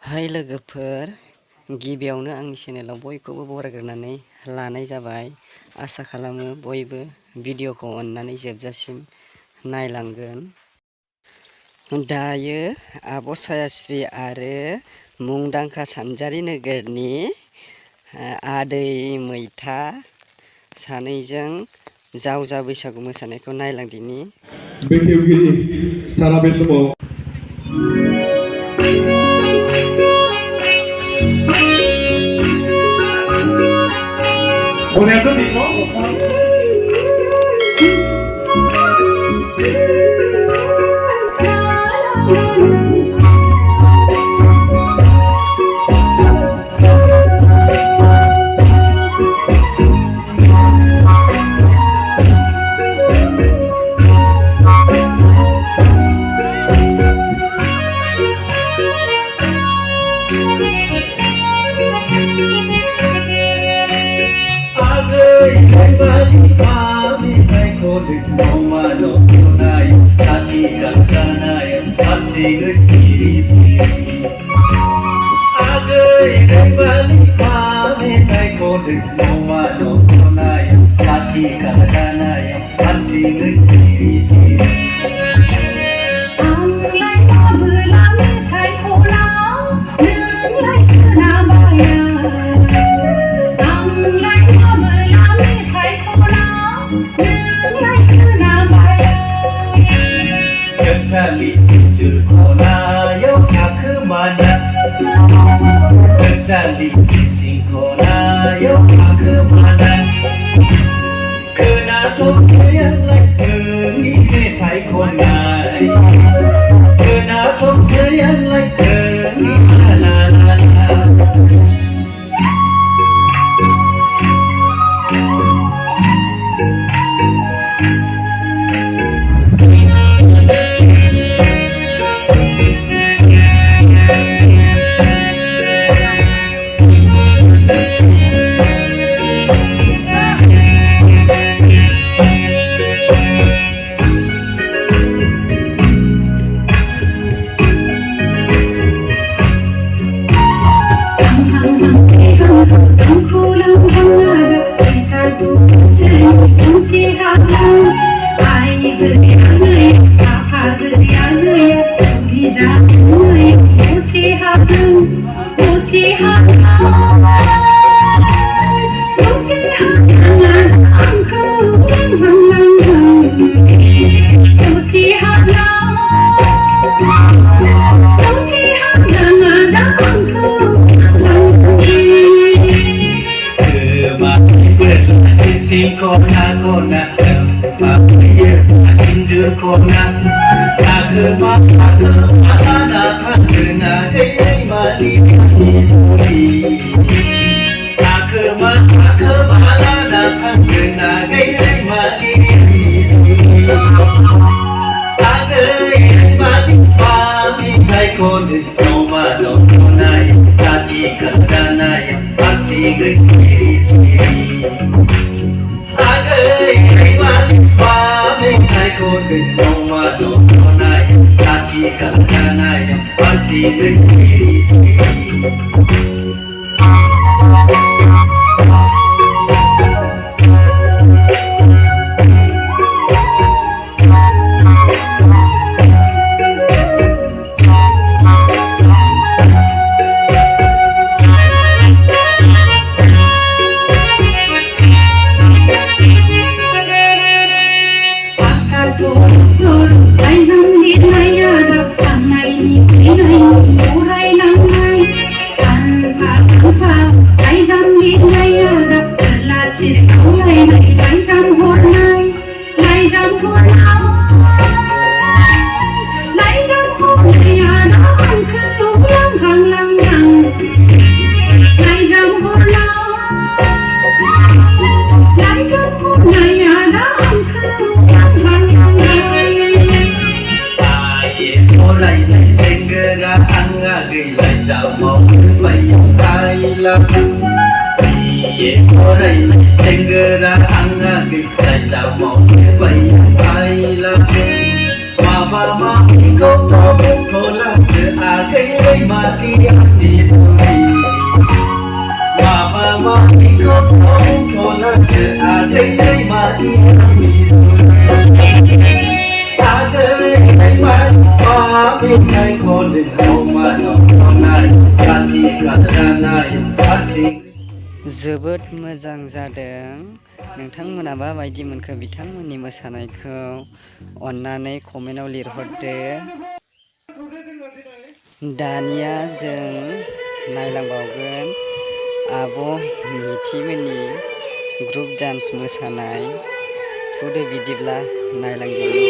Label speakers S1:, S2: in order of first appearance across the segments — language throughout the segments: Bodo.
S1: हाय लोगोफोर, गिबियावनो आंनि चेनेलाव बयखौबो बरायग्रोनानै लानाय जाबाय। आसा खालामो बयबो भिडिअखौ अननानै जोबजासिम नायलांगोन। दायो आब' सायास्रि आरो मुंदांखा सानजारि नोगोरनि आदै मैथा सानैजों जावजा बैसागु मोसानायखौ नायलांदिनि।
S2: बेखेवगिरि सारा बे समाव Bonito tipo.
S3: Mama, go to the
S1: जोबोद मोजां जादों। नोंथांमोना माबायदि मोनखो बिथांमोननि मोसानायखौ अन्नानै कमेन्टआव लिरहरदो। दानिया जों नायलांबावगोन आब' मिथिमोननि ग्रुप डान्स मोसानाय। फुदो बिदिब्ला नायलांदिनि।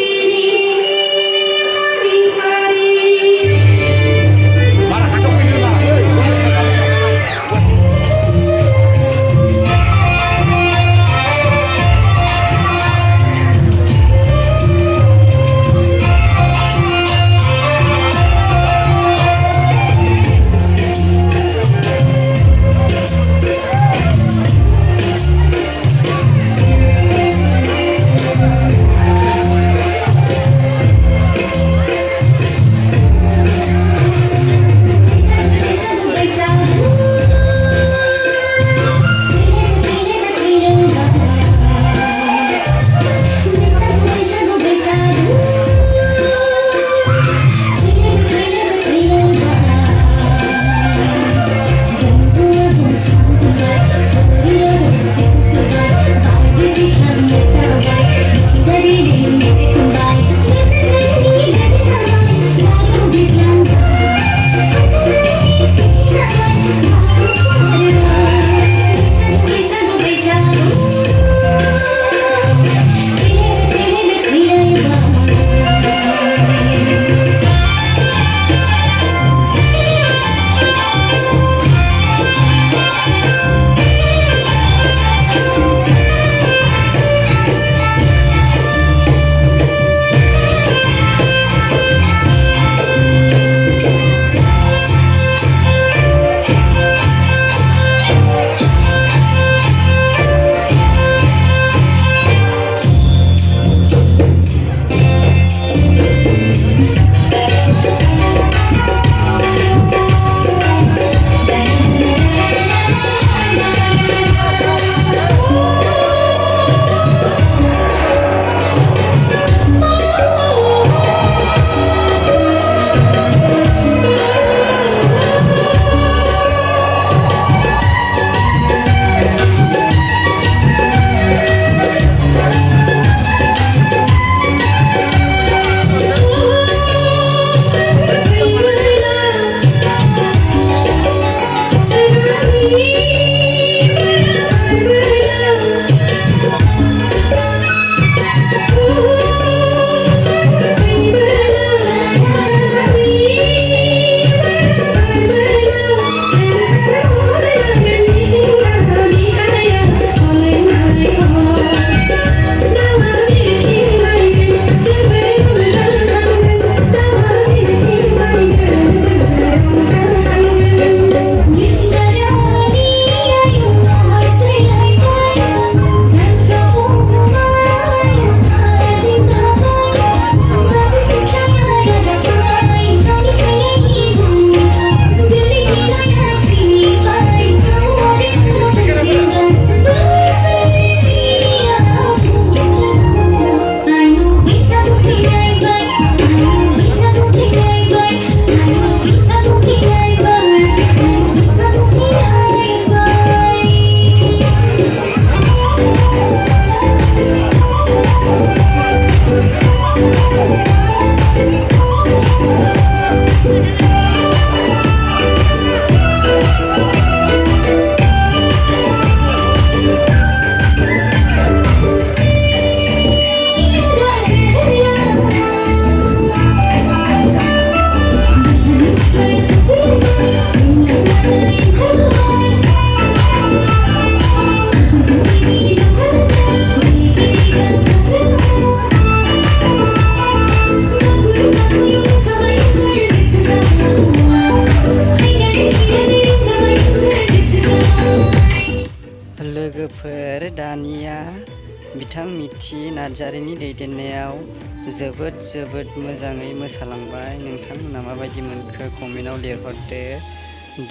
S1: लोगोफोर दानिया बिथां मिथि नार्जारिनि दैदेननायाव जोबोद मोजाङै मोसालांबाय। नोंथांमोना माबायदि मोनखो कमेन्टआव लिरहरदो।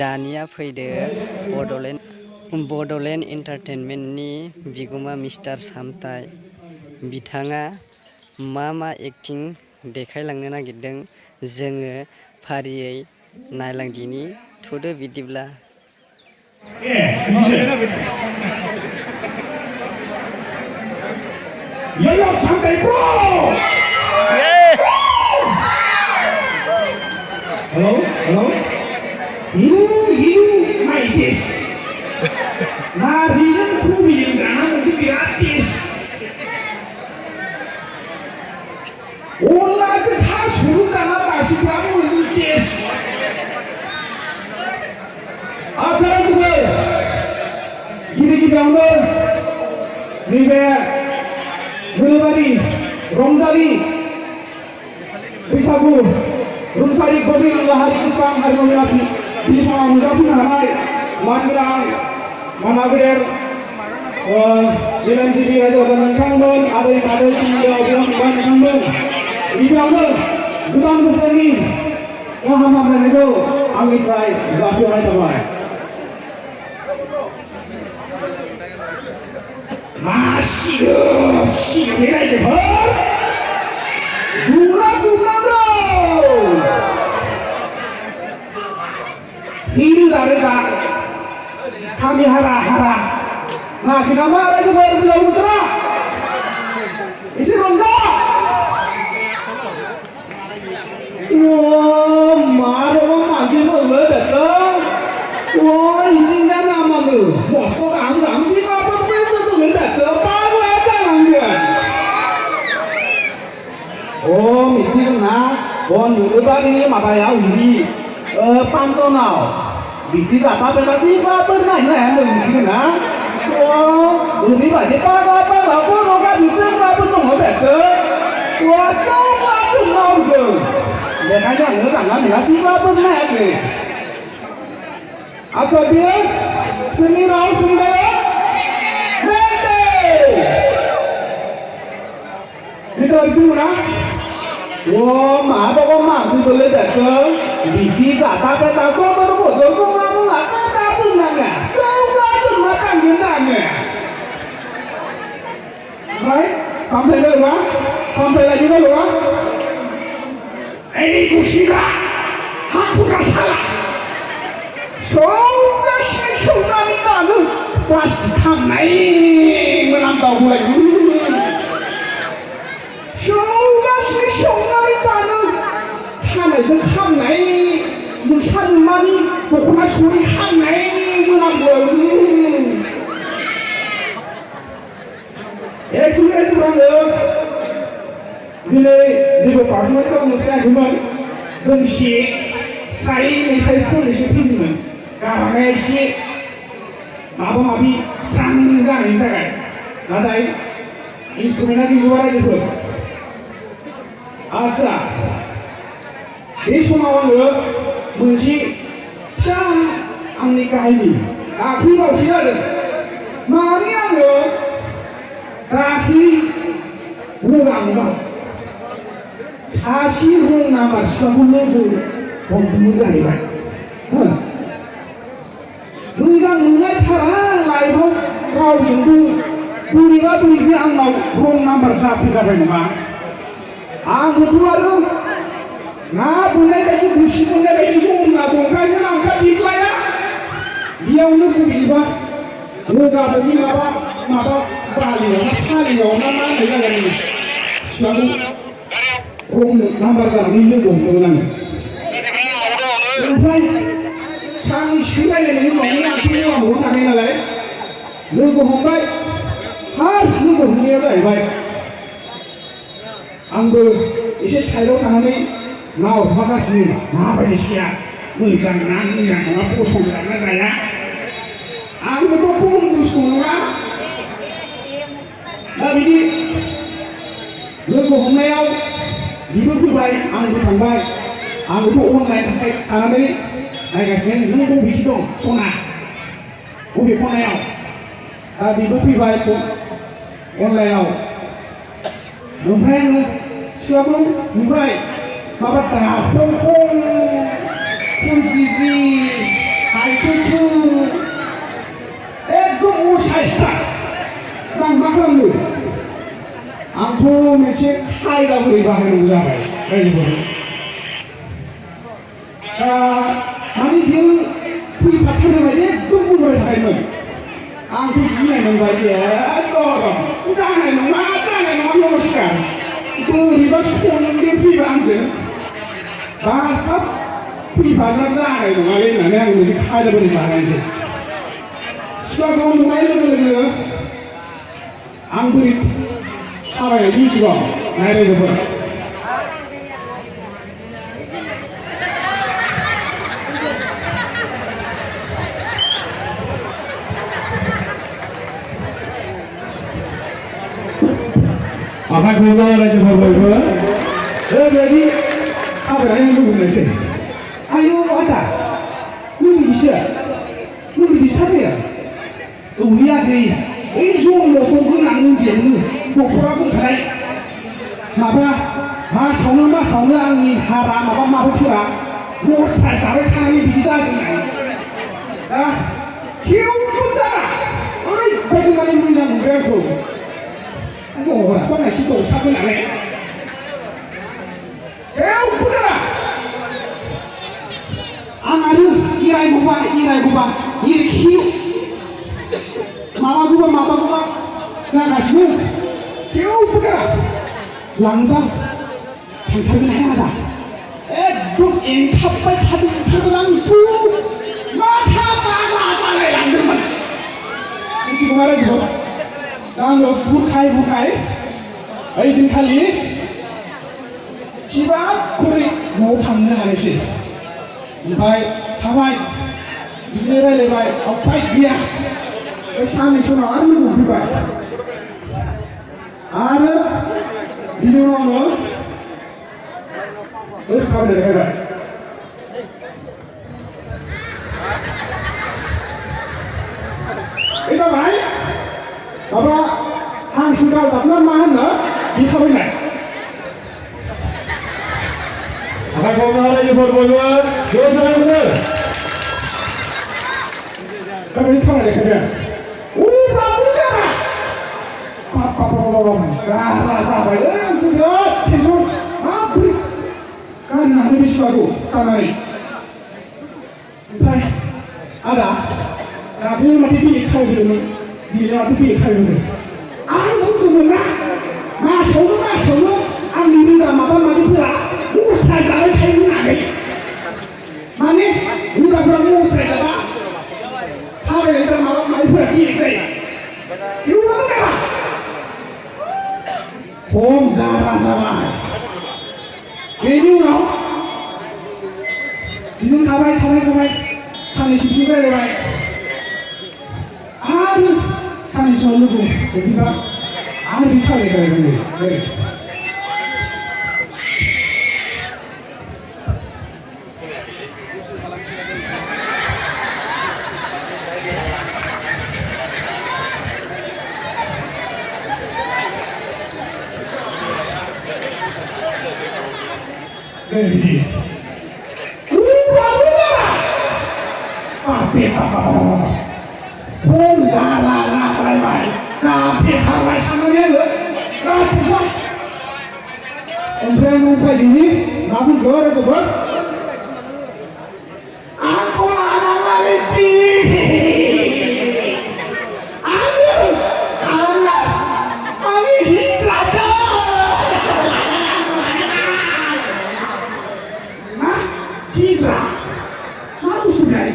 S1: दानिया फैदो बड'लेण्ड एन्टारटेनमेन्टनि बिगुमा मिस्टार सामथाइ बिथाङा मा एक्टिं देखायलांनो नागिरदों जोङो फारियै नायलांदिनि थुदो बिदिब्ला
S3: Hello? You like this. Nazi'जों खुबिजों जानानै बिराद अनलाजों थास'जों जाना दासिमब्लाबो टेस्ट आच्छा लोगोफोर गिबियावनो नैबे नलबारि रंजालि बैसागु रुंसारि गोबिंद लाहारि इस्लाम हारिमुनि आफाद बिलिफाङाव नुजाफैनो हानाय मानगोनां मानागेर मेलेमजिबि रायजो राजा नोंथांमोन आदै मादै सोमोन्दोआव बिहामजो नोंथांमोन गिबियावनो गोदान बोसोरनि गाहाम हामलायनायखौ आंनिफ्राय जासिहरनाय थाबाय सिगोब रायजोफोर दुमनांगौ रोदा kami hara nah kenapa itu baru jauh utara isi rongga wah marah masih boleh betul wah ini kan nama lu bosku kamu sih apa bisa tuh betul baru aja lanjut oh mesti nah Nwlwbari Mabaya ini Pantonal Bisi apa berarti apa naik mungkin nah wah lebih banyak apa roga bisa apa tuh betul wah semua tuh mau tuh makanya nggak ngasih apa naik atau dia seni raut sendiri itu itu nah wah apa masih boleh betul Bisi apa tak sobat betul Right? Sampai lagi dulu ah. Kusira, aku salah. Sudah itu pasti kamu menambah lagi. Sudah itu kamu itu kamu mencari mani, bukan suri kamu menambah lagi. Sudah itu berangkat. Jadi jika partner saya mungkin cuma bengsi, saya menghai pun disepinkan. Karena si apa sanggan ini kan, ada instrumen lagi juara itu. Aja, ini semua orang bengsi, jangan angkat ini. Aku mau siapa? Mari anda. Tapi bukan kasih nama sebelum itu pembunuh ini. Bukan mulai terang lain kau jumpa beri anak rong nomor satu kata nama. Aku keluar tu, na boleh baju busi boleh baju semua bukannya angkat di pelaya. Dia untuk beri bah, bukan beri apa Bali, sekali nama ada lagi. Selalu nomor satu ini bukan. Lepas kami sudah ini mengapa kita mau kami nalai. Lugu humbai harus lugu humbai baik. Anggur isi saya kami mau makasih. Apa isinya? Mungkin nanti yang apa sudah saya. Anggur tu pun bersuara. Tapi ini lugu humbai Ibu tu baik, anggur tu baik, anggur tu orang lain baik. Karena ini, mereka sendiri lugu bisi dong, sona, ubi pun ayau. Tapi ibu tu baik pun orang lain. Lumpai ni, siapa lumpai? Bapa dah fong, fong sisi, hai cucu. साइसआ आं मा खालामनो आंथ' मोनसे खायदा बोरै बाहायनांगौ जाबाय रायजोफोर माने बियो फैफाथारनो बायदि एकदम बुंबाय थायोमोन आंथ' गिनाय मोनबाय एकदम जानाय नङा नमस्कार बोरैबा सन्देर फैबा आंजों बासाब फैफाजाब जानाय नङालै होननानै आं मोनसे खायदा बोरै बाहायनोसै सिख्लाखौ नुनाय लोगो लोगो आं बोरै थाबायनायसो मिथिगौ रायजोफोर आखाइखौबो रायजोफोर बयबो ओरैबायदि थाबायनानै लुबैनायसै आयौ आदा नों बिदिसो थाबायो औलिया दै ओइ जंगलखौ गोनां उन्दैयावनो डक्टरा बुंखानाय मासावनो आंनि हारा माबाफोरा मस्ला जाबाय थानानै बिदि जादों दा थेवबो दाना ओरैबायदि माने मोजां मोनबाय आंखौ महराथ' एसे दौसाबो नालाय थेवबो दाना आं आरो इरायगौबा इरखि माबागौबा जागासिनो थेवबो दाना लांबा थांथारगोनहाय आदा एकदम एंखाबबाय थादों आंथ' माथा बाजा जालायलांदोंमोन मिथिगौना रायजोफोर दा आङो बुरखाय ओइदिनखालि सिबा खरै न'आव थांनो हानायसै ओमफ्राय थाबाय बिदिनो रायज्लायबाय उफाय गैया बे साननैसो उनाव आरो लोगो फैबाय आरो बिनि उनाव आङो ओरै थाबायनाय देखायबाय बे जाबाय माबा हांसो गालदाबना मा होनो बे थाबायनाय आखाइखौ रायजोफोर बयबो गोसारनांगौ दा बे थाबायनाय देखायबाय जाबाय आंथ' बिराद टेनसन माबोरै गाननानै बेसेबांखौ जानानै ओमफ्राय आदा दाख्लै माथो बेलेग खालामदोंमोन दिनै माथो बेलेग खालामदों आं बुंदोंमोन ना मासावनो आंनि रोदा माबाफोरा मस्ला जाबाय थायो होननानै माने रोदाफोरा मस्ला जाबा थाबायनायफोरा माबाफोरा बेलेग जायो थेवबो गारा खम जारा जाबाय बेनि उनाव बिदिनो थाबाय साननैसो बिदि रायज्लायबाय आरो साननैसोआव लोगो मोनफैबा आरो बे थाबायबाय बिदि खम जाला जाद्रायबाय जाफेरथारबाय साननानै आङो बिराद टेनसन ओमफ्राय आं उफाय गैयि मा बुंखो रायजोफोर आंखौ लानानै आंनि हिस्रासो हिस्रा मा बुस्थु बेलाय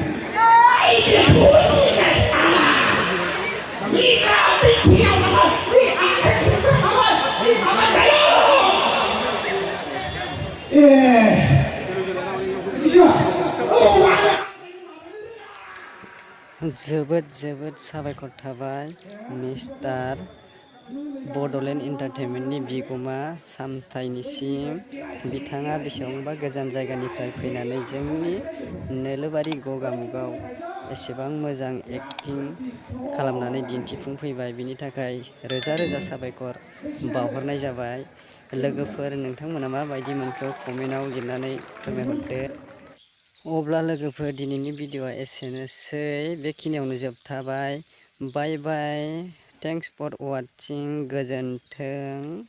S1: जोबोद साबायखर थाबाय मिस्टार बड'लेण्ड एन्टारटेनमेन्टनि बिगोमा सामथाइनिसिम बिथाङा बेसेबांबा गोजान जायगानिफ्राय फैनानै जोंनि नोलोबारि गगामुगाव एसेबां मोजां एक्टिं खालामनानै दिन्थिफुंफैबाय बिनि थाखाय रोजा साबायखर बावहरनाय जाबाय लोगोफोर नोंथांमोना माबायदि मोनखो कमेन्टआव लिरनानै फोरमायहरदो। अब्ला लोगोफोर दिनैनि भिडिअ'आ एसेनोसै बेखिनियावनो जोबथाबाय बाय बाय थेंक्स फर वाचिं गोजोन्थों।